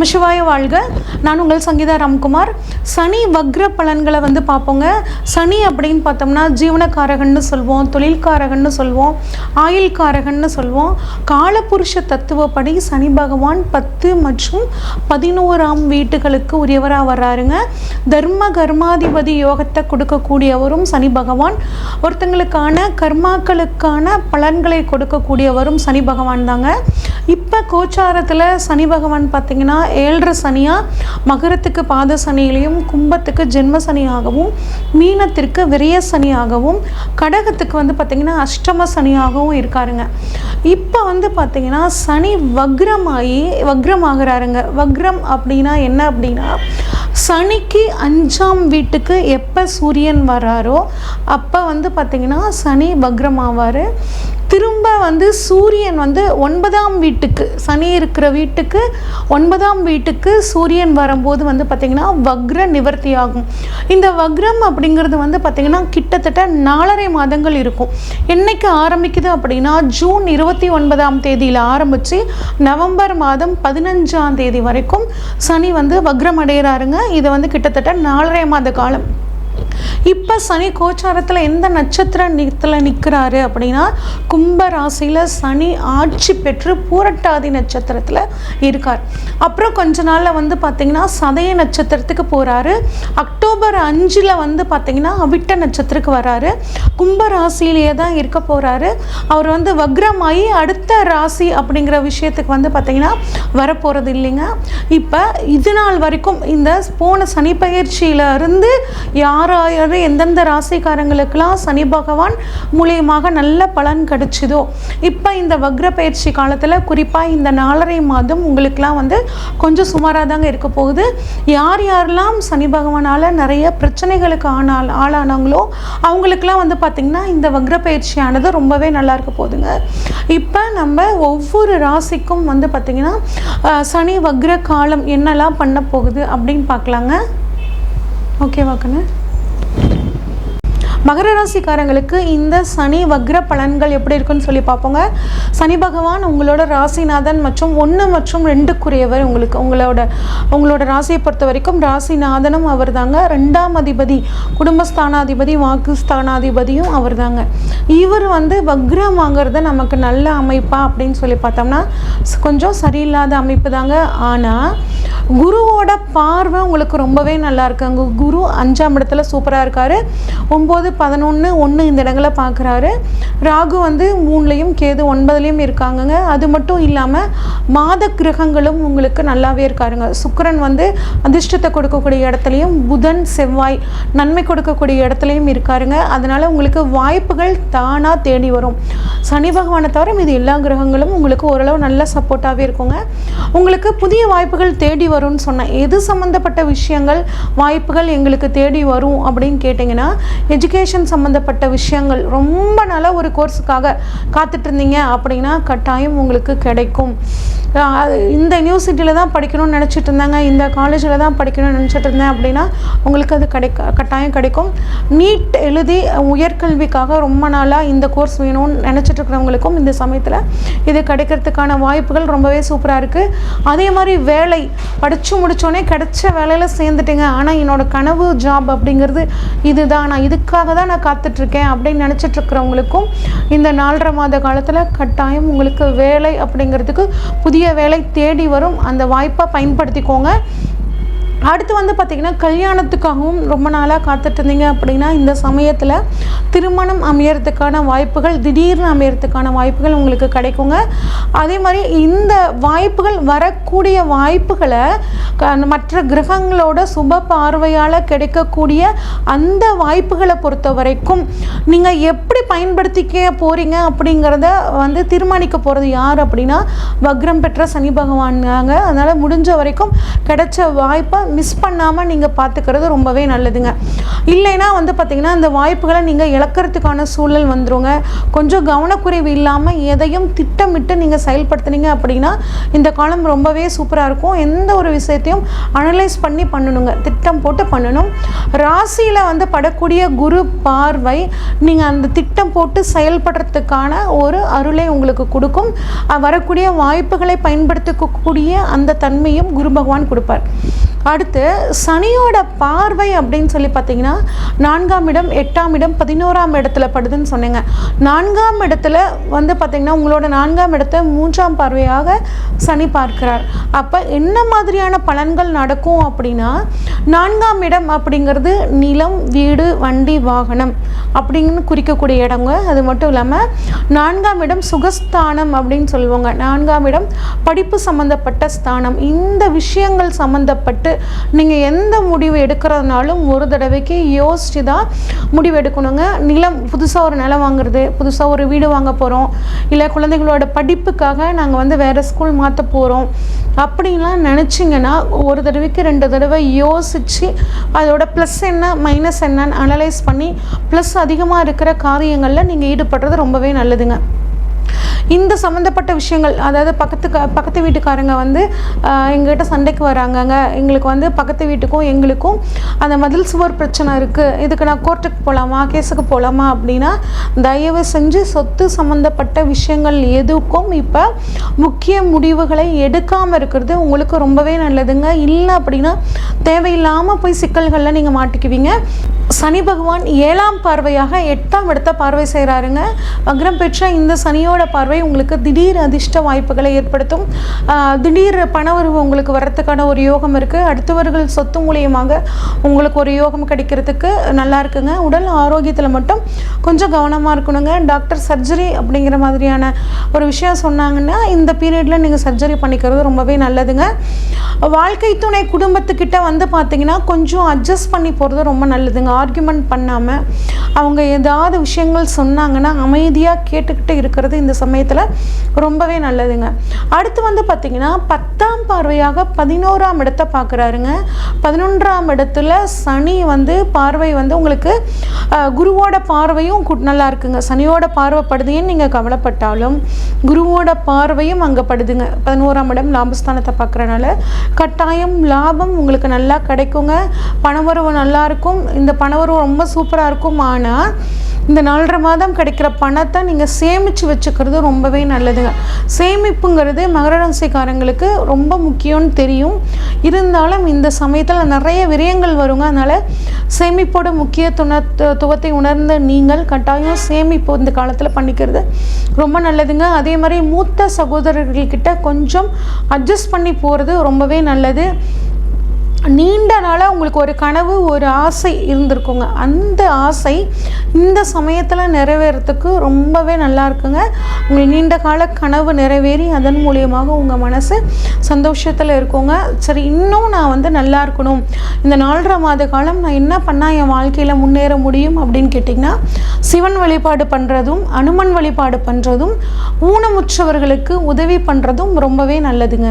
நமசிவாய வாழ்க. நான் உங்கள் சங்கீதா ராம்குமார். சனி வக்ர பலன்களை வந்து பார்ப்போங்க. சனி அப்படின்னு பார்த்தோம்னா ஜீவனக்காரகன்னு சொல்வோம், தொழில்காரகன்னு சொல்வோம், ஆயுள்காரகன்னு சொல்வோம். காலபுருஷ தத்துவப்படி சனி பகவான் 10 மற்றும் 11ஆம் வீட்டுகளுக்கு உரியவராக வர்றாருங்க. தர்ம கர்மாதிபதி யோகத்தை கொடுக்கக்கூடியவரும் சனி பகவான். ஒருத்தங்களுக்கான கர்மாக்களுக்கான பலன்களை கொடுக்கக்கூடியவரும் சனி பகவான் தாங்க. இப்போ கோச்சாரத்தில் சனி பகவான் பார்த்திங்கன்னா 7.5 சனியாக மகரத்துக்கு பாத சனியிலையும், கும்பத்துக்கு ஜென்ம சனியாகவும், மீனத்திற்கு விரய சனியாகவும், கடகத்துக்கு வந்து பார்த்திங்கன்னா அஷ்டம சனியாகவும் இருக்காருங்க. இப்போ வந்து பார்த்திங்கன்னா சனி வக்ரமாகிறாருங்க. வக்ரம் அப்படின்னா என்ன அப்படின்னா, சனிக்கு 5ஆம் வீட்டுக்கு எப்போ சூரியன் வராரோ அப்போ வந்து பார்த்திங்கன்னா சனி வக்ரமாவார். திரும்ப வந்து சூரியன் வந்து 9ஆம் வீட்டுக்கு, சனி இருக்கிற வீட்டுக்கு 9ஆம் வீட்டுக்கு சூரியன் வரும்போது வந்து பார்த்திங்கன்னா வக்ர நிவர்த்தி ஆகும். இந்த வக்ரம் அப்படிங்கிறது வந்து பார்த்திங்கன்னா கிட்டத்தட்ட 4.5 மாதங்கள் இருக்கும். என்னைக்கு ஆரம்பிக்குது அப்படின்னா ஜூன் 29ஆம் தேதியில் ஆரம்பித்து நவம்பர் மாதம் 15ஆம் தேதி வரைக்கும் சனி வந்து வக்ரம் அடைகிறாருங்க. இது வந்து கிட்டத்தட்ட 4.5 மாத காலம். இப்போ சனி கோச்சாரத்தில் எந்த நட்சத்திரத்தில் நிற்கிறாரு அப்படின்னா கும்ப ராசியில் சனி ஆட்சி பெற்று பூரட்டாதி நட்சத்திரத்தில் இருக்கார். அப்புறம் கொஞ்ச நாளில் வந்து பார்த்திங்கன்னா சதய நட்சத்திரத்துக்கு போகிறாரு. அக்டோபர் 5 வந்து பார்த்திங்கன்னா அவிட்ட நட்சத்திரத்துக்கு வராரு. கும்ப ராசியிலேயே தான் இருக்க போகிறாரு. அவர் வந்து வக்ரமாகி அடுத்த ராசி அப்படிங்கிற விஷயத்துக்கு வந்து பார்த்திங்கன்னா வரப்போகிறது இல்லைங்க. இப்போ இது நாள் வரைக்கும் இந்த போன சனி பயிற்சியிலிருந்து யாராவது எந்தெந்த ராசிக்காரங்களுக்கெல்லாம் சனி பகவான் மூலியமாக நல்ல பலன் கிடைச்சிதோ, இப்போ இந்த வக்ர பயிற்சி காலத்தில் குறிப்பாக இந்த 4.5 மாதம் உங்களுக்கெல்லாம் வந்து கொஞ்சம் சுமாராக தாங்க இருக்க போகுது. யார் யாரெல்லாம் சனி பகவானால் நிறைய பிரச்சனைகளுக்கு ஆளானாங்களோ அவங்களுக்கெல்லாம் வந்து பார்த்திங்கன்னா இந்த வக்ர பயிற்சியானது ரொம்பவே நல்லா இருக்க போகுதுங்க. இப்போ நம்ம ஒவ்வொரு ராசிக்கும் வந்து பார்த்திங்கன்னா சனி வக்ர காலம் என்னெல்லாம் பண்ண போகுது அப்படின்னு பார்க்கலாங்க. ஓகேவாக்கண்ணே. மகர ராசிக்காரங்களுக்கு இந்த சனி வக்ர பலன்கள் எப்படி இருக்குன்னு சொல்லி பார்ப்போங்க. சனி பகவான் உங்களோட ராசிநாதன் மற்றும் 1 மற்றும் 2க்குரியவர். உங்களோட ராசியை பொறுத்த வரைக்கும் ராசிநாதனும் அவர் தாங்க. 2ஆம் அதிபதி, குடும்பஸ்தானாதிபதி, வாக்குஸ்தானாதிபதியும் அவர் தாங்க. இவர் வந்து வக்ரம் வாங்கிறது நமக்கு நல்ல அமைப்பா அப்படின்னு சொல்லி பார்த்தோம்னா கொஞ்சம் சரியில்லாத அமைப்பு தாங்க. ஆனால் குருவோட பார்வை உங்களுக்கு ரொம்பவே நல்லா இருக்குங்க. குரு 5ஆம் இடத்துல சூப்பராக இருக்காரு. 9, 11, 1 இந்த இடங்களை பார்க்குறாரு. ராகு வந்து 3லையும், கேது 9லையும் இருக்காங்கங்க. அது மட்டும் இல்லாமல் மாத கிரகங்களும் உங்களுக்கு நல்லாவே இருக்காருங்க. சுக்கிரன் வந்து அதிர்ஷ்டத்தை கொடுக்கக்கூடிய இடத்துலையும், புதன் செவ்வாய் நன்மை கொடுக்கக்கூடிய இடத்துலையும் இருக்காருங்க. அதனால் உங்களுக்கு வாய்ப்புகள் தானாக தேடி வரும். சனி பகவானை தவிர இது எல்லா கிரகங்களும் உங்களுக்கு ஓரளவு நல்ல சப்போர்ட்டாகவே இருக்குங்க. உங்களுக்கு புதிய வாய்ப்புகள் தேடி வரும்னு சொன்னேன். எது சம்மந்தப்பட்ட விஷயங்கள் வாய்ப்புகள் எங்களுக்கு தேடி வரும் அப்படின்னு கேட்டிங்கன்னா, எஜுகேஷன் சம்மந்தப்பட்ட விஷயங்கள் ரொம்ப நல்ல ஒரு கோர்ஸுக்காக காத்துட்டு இருந்தீங்க அப்படின்னா கட்டாயம் உங்களுக்கு கிடைக்கும். இந்த யூனிவர்சிட்டியில் தான் படிக்கணும்னு நினச்சிட்டு இருந்தாங்க, இந்த காலேஜில் தான் படிக்கணும்னு நினச்சிட்டு இருந்தேன் அப்படின்னா உங்களுக்கு அது கட்டாயம் கிடைக்கும். நீட் எழுதி உயர்கல்விக்காக ரொம்ப நாளாக இந்த கோர்ஸ் வேணும்னு நினச்சிட்டு இருக்கிறவங்களுக்கும் இந்த சமயத்தில் இது கிடைக்கிறதுக்கான வாய்ப்புகள் ரொம்பவே சூப்பராக இருக்குது. அதே மாதிரி வேலை படித்து முடித்தோடனே கிடைச்ச வேலையில் சேர்ந்துட்டேங்க, ஆனால் என்னோட கனவு ஜாப் அப்படிங்கிறது இதுதான், நான் இதுக்காக தான் நான் காத்துட்ருக்கேன் அப்படின்னு நினச்சிட்ருக்கிறவங்களுக்கும் இந்த 4.5 மாத காலத்தில் கட்டாயம் உங்களுக்கு வேலை அப்படிங்கிறதுக்கு புதிய வேலை தேடி வரும். அந்த வாய்ப்பை பயன்படுத்திக்கோங்க. அடுத்து வந்து பார்த்திங்கன்னா கல்யாணத்துக்காகவும் ரொம்ப நாளாக காத்துட்டு இருந்தீங்க அப்படின்னா இந்த சமயத்தில் திருமணம் அமையறதுக்கான வாய்ப்புகள், திடீர்னு அமையறதுக்கான வாய்ப்புகள் உங்களுக்கு கிடைக்குங்க. அதே மாதிரி இந்த வாய்ப்புகள் வரக்கூடிய வாய்ப்புகளை மற்ற கிரகங்களோட சுப பார்வையால் கிடைக்கக்கூடிய அந்த வாய்ப்புகளை பொறுத்த வரைக்கும் நீங்கள் எப்படி பயன்படுத்திக்க போகிறீங்க அப்படிங்கிறத வந்து தீர்மானிக்க போகிறது யார் அப்படின்னா வக்ரம் பெற்ற சனி பகவான் தாங்க. அதனால் முடிஞ்ச வரைக்கும் கிடைச்ச வாய்ப்பை மிஸ் பண்ணாமல் நீங்கள் பார்த்துக்கிறது ரொம்பவே நல்லதுங்க. இல்லைன்னா வந்து பார்த்திங்கன்னா இந்த வாய்ப்புகளை நீங்கள் இழக்கிறதுக்கான சூழல் வந்துருங்க. கொஞ்சம் கவனக்குறைவு இல்லாமல் எதையும் திட்டமிட்டு நீங்கள் செயல்படுத்துனீங்க அப்படின்னா இந்த காலம் ரொம்பவே சூப்பராக இருக்கும். எந்த ஒரு விஷயத்தையும் அனலைஸ் பண்ணி பண்ணணுங்க, திட்டம் போட்டு பண்ணணும். ராசியில் வந்து படக்கூடிய குரு பார்வை நீங்கள் அந்த திட்டம் போட்டு செயல்படுறதுக்கான ஒரு அருளை உங்களுக்கு கொடுக்கும். வரக்கூடிய வாய்ப்புகளை பயன்படுத்தக்கூடிய அந்த தன்மையும் குரு பகவான் கொடுப்பார். அடுத்து சனியோட பார்வை அப்படின்னு சொல்லி பார்த்தீங்கன்னா 4ஆம் இடம், 8ஆம் இடம், 11ஆம் இடத்துல படுதுன்னு சொன்னீங்க. 4ஆம் இடத்துல வந்து பார்த்திங்கன்னா உங்களோட 4ஆம் இடத்தை 3ஆம் பார்வையாக சனி பார்க்கிறார். அப்போ என்ன மாதிரியான பலன்கள் நடக்கும் அப்படின்னா, 4ஆம் இடம் அப்படிங்கிறது நிலம், வீடு, வண்டி, வாகனம் அப்படின்னு குறிக்கக்கூடிய இடங்க. அது மட்டும் இல்லாமல் 4ஆம் இடம் சுகஸ்தானம் அப்படின்னு சொல்லுவாங்க. 4ஆம் இடம் படிப்பு சம்மந்தப்பட்ட ஸ்தானம். இந்த விஷயங்கள் சம்மந்தப்பட்டு நீங்கள் எந்த முடிவு எடுக்கிறதுனாலும் ஒரு தடவைக்கு யோசிச்சு தான் முடிவு எடுக்கணுங்க. நிலம், புதுசாக ஒரு நிலம் வாங்குறது, புதுசாக ஒரு வீடு வாங்க போகிறோம், இல்லை குழந்தைகளோட படிப்புக்காக நாங்கள் வந்து வேறு ஸ்கூல் மாற்ற போகிறோம் அப்படின்லாம் நினச்சிங்கன்னா ஒரு தடவைக்கு 2 தடவை யோசித்து அதோட ப்ளஸ் என்ன மைனஸ் என்னன்னு அனலைஸ் பண்ணி ப்ளஸ் அதிகமாக இருக்கிற காரியங்களில் நீங்கள் ஈடுபடுறது ரொம்பவே நல்லதுங்க. இந்த சம்மந்தப்பட்ட விஷயங்கள், அதாவது பக்கத்து வீட்டுக்காரங்க வந்து எங்ககிட்ட சண்டைக்கு வராங்கங்க, எங்களுக்கு வந்து பக்கத்து வீட்டுக்கும் எங்களுக்கும் அந்த மதில் சுவர் பிரச்சனை இருக்குது, இதுக்கு நான் கோர்ட்டுக்கு போகலாமா, கேஸுக்கு போகலாமா அப்படின்னா தயவு செஞ்சு சொத்து சம்மந்தப்பட்ட விஷயங்கள் எதுக்கும் இப்போ முக்கிய முடிவுகளை எடுக்காமல் இருக்கிறது உங்களுக்கு ரொம்பவே நல்லதுங்க. இல்லை அப்படின்னா தேவையில்லாமல் போய் சிக்கல்களில் நீங்கள் மாட்டிக்குவீங்க. சனி பகவான் 7ஆம் பார்வையாக 8ஆம் இடத்தை பார்வை செய்கிறாருங்க. வக்ரம் பெற்ற இந்த சனியோட பார்வை உங்களுக்கு திடீர் அதிர்ஷ்ட வாய்ப்புகளை ஏற்படுத்தும். திடீர் பணவரவு உங்களுக்கு வர்றதுக்கான ஒரு யோகம் இருக்குது. அடுத்தவர்கள் சொத்து மூலியமாக உங்களுக்கு ஒரு யோகம் கிடைக்கிறதுக்கு நல்லா இருக்குங்க. உடல் ஆரோக்கியத்தில் மட்டும் கொஞ்சம் கவனமாக இருக்கணுங்க. டாக்டர் சர்ஜரி அப்படிங்கிற மாதிரியான ஒரு விஷயம் சொன்னாங்கன்னா இந்த பீரியடில் நீங்கள் சர்ஜரி பண்ணிக்கிறது ரொம்பவே நல்லதுங்க. வாழ்க்கை துணை குடும்பத்துக்கிட்ட வந்து பார்த்திங்கன்னா கொஞ்சம் அட்ஜஸ்ட் பண்ணி போகிறது ரொம்ப நல்லதுங்க. ஆர்கியூமெண்ட் பண்ணாமல் அவங்க ஏதாவது விஷயங்கள் சொன்னாங்கன்னா அமைதியாக கேட்டுக்கிட்டு இருக்கிறது இந்த சமயத்தில் ரொம்பவே நல்லதுங்க. அடுத்து வந்து பார்த்திங்கன்னா 10ஆம் பார்வையாக 11ஆம் இடத்தை பார்க்குறாருங்க. 11ஆம் இடத்துல சனி வந்து பார்வை வந்து உங்களுக்கு குருவோட பார்வையும் நல்லா இருக்குங்க. சனியோட பார்வை படுதுன்னு நீங்கள் கவலைப்பட்டாலும் குருவோட பார்வையும் அங்கே படுதுங்க. 11ஆம் இடம் லாபஸ்தானத்தை பார்க்குறனால கட்டாயம் லாபம் உங்களுக்கு நல்லா கிடைக்குங்க. பணவரவு நல்லா இருக்கும். இந்த பணவரவு ரொம்ப சூப்பராக இருக்கும். ஆனால் இந்த 4.5 மாதம் கிடைக்கிற பணத்தை நீங்கள் சேமித்து வச்சுக்கிறது ரொம்பவே நல்லதுங்க. சேமிப்புங்கிறது மகர ராசிக்காரங்களுக்கு ரொம்ப முக்கியம்னு தெரியும். இருந்தாலும் இந்த சமயத்தில் நிறைய விரயங்கள் வருங்க. அதனால் சேமிப்போட முக்கியத்துவத்தை உணர்ந்த நீங்கள் கட்டாயம் சேமிப்பு இந்த காலத்தில் பண்ணிக்கிறது ரொம்ப நல்லதுங்க. அதே மாதிரி மூத்த சகோதரர்கள்கிட்ட கொஞ்சம் அட்ஜஸ்ட் பண்ணி போகிறது ரொம்பவே நல்லது. நீண்ட நாளாக உங்களுக்கு ஒரு கனவு, ஒரு ஆசை இருந்திருக்குங்க. அந்த ஆசை இந்த சமயத்தில் நிறைவேறத்துக்கு ரொம்பவே நல்லா இருக்குங்க. உங்களுக்கு நீண்ட கால கனவு நிறைவேறி அதன் மூலியமாக உங்கள் மனசு சந்தோஷத்தில் இருக்குங்க. சரி, இன்னும் நான் வந்து நல்லா இருக்கணும், இந்த 4.5 மாத காலம் நான் என்ன பண்ணால் என் வாழ்க்கையில் முன்னேற முடியும் அப்படின்னு கேட்டிங்கன்னா சிவன் வழிபாடு பண்ணுறதும், அனுமன் வழிபாடு பண்ணுறதும், ஊனமுற்றவர்களுக்கு உதவி பண்ணுறதும் ரொம்பவே நல்லதுங்க.